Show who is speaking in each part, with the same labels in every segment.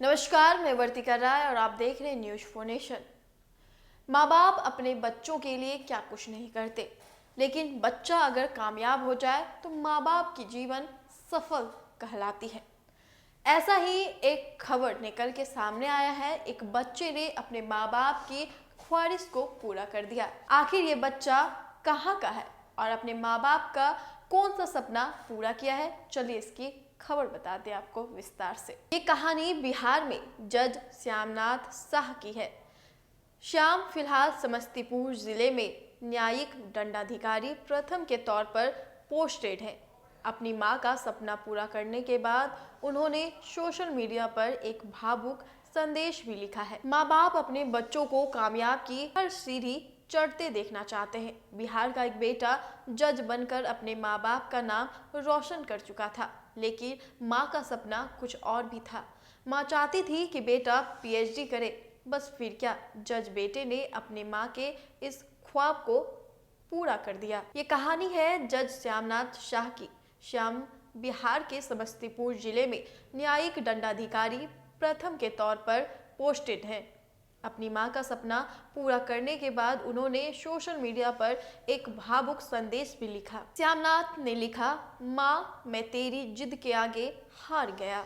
Speaker 1: नमस्कार, मैं वर्तिका राय और आप देख रहे हैं न्यूज फॉर नेशन। माँ बाप अपने बच्चों के लिए क्या कुछ नहीं करते, लेकिन बच्चा अगर कामयाब हो जाए तो माँ बाप की जीवन सफल कहलाती है। ऐसा ही एक खबर निकल के सामने आया है। एक बच्चे ने अपने माँ बाप की ख्वाहिश को पूरा कर दिया। आखिर ये बच्चा कहाँ का है और अपने माँ बाप का कौन सा सपना पूरा किया है, चलिए इसकी खबर बताते हैं आपको विस्तार से। ये कहानी बिहार में जज श्यामनाथ शाह की है। श्याम फिलहाल समस्तीपुर जिले में न्यायिक दंडाधिकारी प्रथम के तौर पर पोस्टेड हैं। अपनी मां का सपना पूरा करने के बाद उन्होंने सोशल मीडिया पर एक भावुक संदेश भी लिखा है। माँ बाप अपने बच्चों को कामयाब की हर सीढ़ी चढ़ते देखना चाहते हैं। बिहार का एक बेटा जज बनकर अपने माँ बाप का नाम रोशन कर चुका था, लेकिन माँ का सपना कुछ और भी था। माँ चाहती थी कि बेटा पीएचडी करे, बस फिर क्या, जज बेटे ने अपने माँ के इस ख्वाब को पूरा कर दिया। ये कहानी है जज श्यामनाथ शाह की। श्याम बिहार के समस्तीपुर जिले में न्यायिक दंडाधिकारी प्रथम के तौर पर पोस्टेड हैं। अपनी मां का सपना पूरा करने के बाद उन्होंने सोशल मीडिया पर एक भावुक संदेश भी लिखा। श्यामनाथ ने लिखा, माँ मैं तेरी जिद के आगे हार गया,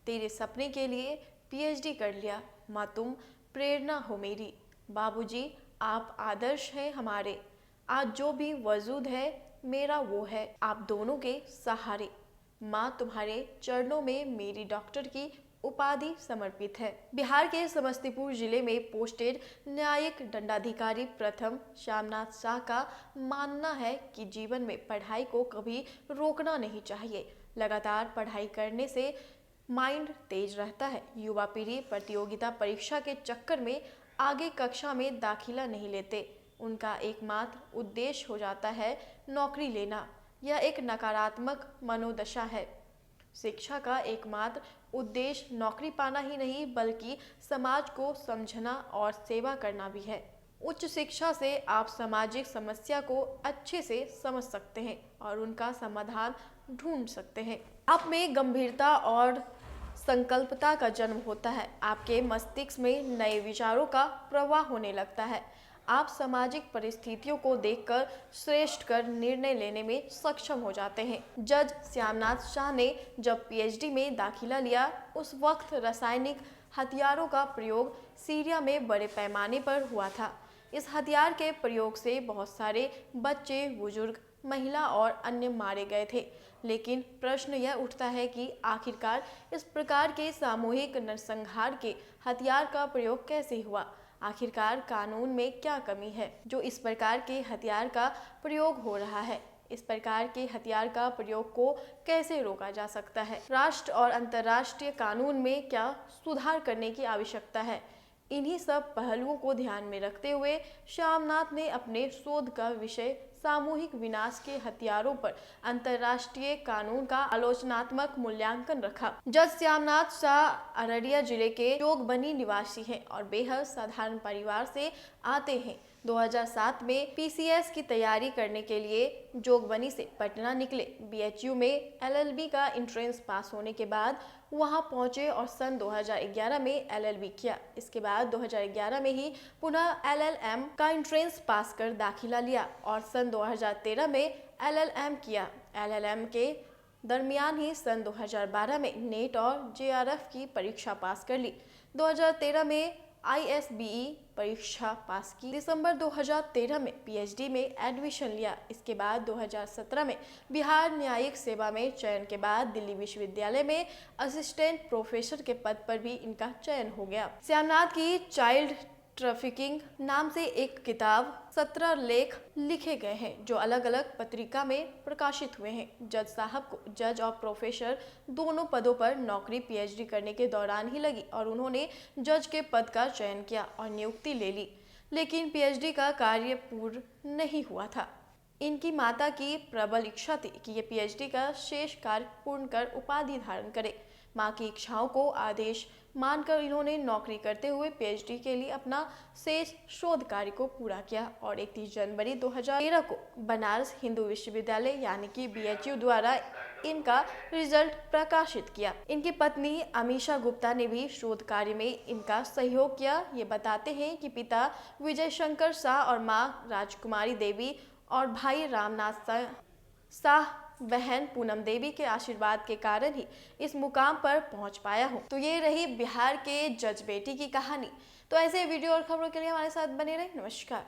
Speaker 1: तेरे सपने के लिए पीएचडी कर लिया। माँ तुम प्रेरणा हो मेरी। बाबूजी आप आदर्श हैं हमारे। आज जो भी वजूद है मेरा वो है आप दोनों के सहारे। माँ तुम्हारे चरणों में मेरी डॉक्टर की उपाधि समर्पित है। बिहार के समस्तीपुर जिले में पोस्टेड न्यायिक दंडाधिकारी प्रथम श्यामनाथ शाह का मानना है कि जीवन में पढ़ाई को कभी रोकना नहीं चाहिए। लगातार पढ़ाई करने से माइंड तेज रहता है। युवा पीढ़ी प्रतियोगिता परीक्षा के चक्कर में आगे कक्षा में दाखिला नहीं लेते। उनका एकमात्र उद्देश्य हो जाता है नौकरी लेना। यह एक नकारात्मक मनोदशा है। शिक्षा का एकमात्र उद्देश्य नौकरी पाना ही नहीं बल्कि समाज को समझना और सेवा करना भी है। उच्च शिक्षा से आप सामाजिक समस्या को अच्छे से समझ सकते हैं और उनका समाधान ढूंढ सकते हैं। आप में गंभीरता और संकल्पता का जन्म होता है। आपके मस्तिष्क में नए विचारों का प्रवाह होने लगता है। आप सामाजिक परिस्थितियों को देखकर श्रेष्ठ कर निर्णय लेने में सक्षम हो जाते हैं। जज श्यामनाथ शाह ने जब पीएचडी में दाखिला लिया, उस वक्त रासायनिक हथियारों का प्रयोग सीरिया में बड़े पैमाने पर हुआ था। इस हथियार के प्रयोग से बहुत सारे बच्चे, बुजुर्ग, महिला और अन्य मारे गए थे। लेकिन प्रश्न यह उठता है कि आखिरकार इस प्रकार के सामूहिक नरसंहार के हथियार का प्रयोग कैसे हुआ? आखिरकार कानून में क्या कमी है जो इस प्रकार के हथियार का प्रयोग हो रहा है? इस प्रकार के हथियार का प्रयोग को कैसे रोका जा सकता है? राष्ट्र और अंतर्राष्ट्रीय कानून में क्या सुधार करने की आवश्यकता है? इन्हीं सब पहलुओं को ध्यान में रखते हुए श्यामनाथ ने अपने शोध का विषय सामूहिक विनाश के हथियारों पर अंतर्राष्ट्रीय कानून का आलोचनात्मक मूल्यांकन रखा। जज श्यामनाथ शाह अररिया जिले के जोगबनी निवासी हैं और बेहद साधारण परिवार से आते हैं। 2007 में पीसीएस की तैयारी करने के लिए जोगबनी से पटना निकले। बीएचयू में एलएलबी का एंट्रेंस पास होने के बाद वहां पहुंचे और सन 2011 में एलएलबी किया। इसके बाद 2011 में ही पुनः एलएलएम का एंट्रेंस पास कर दाखिला लिया और सन 2013 में एलएलएम किया। एलएलएम के दरमियान ही सन 2012 में नेट और जेआरएफ की परीक्षा पास कर ली। 2013 में आईएसबीई परीक्षा पास की। दिसंबर 2013 में पीएचडी में एडमिशन लिया। इसके बाद 2017 में बिहार न्यायिक सेवा में चयन के बाद दिल्ली विश्वविद्यालय में असिस्टेंट प्रोफेसर के पद पर भी इनका चयन हो गया। श्यामनाथ की चाइल्ड ट्रैफिकिंग नाम से एक किताब 17 लेख लिखे गए हैं जो अलग अलग पत्रिका में प्रकाशित हुए हैं। जज साहब को जज और प्रोफेसर दोनों पदों पर नौकरी पीएचडी करने के दौरान ही लगी और उन्होंने जज के पद का चयन किया और नियुक्ति ले ली, लेकिन पीएचडी का कार्य पूर्ण नहीं हुआ था। इनकी माता की प्रबल इच्छा थी कि ये पीएचडी का शेष कार्य पूर्ण कर उपाधि धारण करे। मां की इच्छाओं को आदेश मानकर इन्होंने नौकरी करते हुए पीएचडी के लिए अपना शेष शोध कार्य को पूरा किया और 31 जनवरी 2013 को बनारस हिंदू विश्वविद्यालय यानी कि बीएचयू द्वारा इनका रिजल्ट प्रकाशित किया। इनकी पत्नी अमीषा गुप्ता ने भी शोध कार्य में इनका सहयोग किया। ये बताते हैं कि पिता विजय शंकर शाह और मां राजकुमारी देवी और भाई रामनाथ शाह बहन पूनम देवी के आशीर्वाद के कारण ही इस मुकाम पर पहुंच पाया हूं। तो ये रही बिहार के जज बेटी की कहानी। तो ऐसे वीडियो और खबरों के लिए हमारे साथ बने रहें। नमस्कार।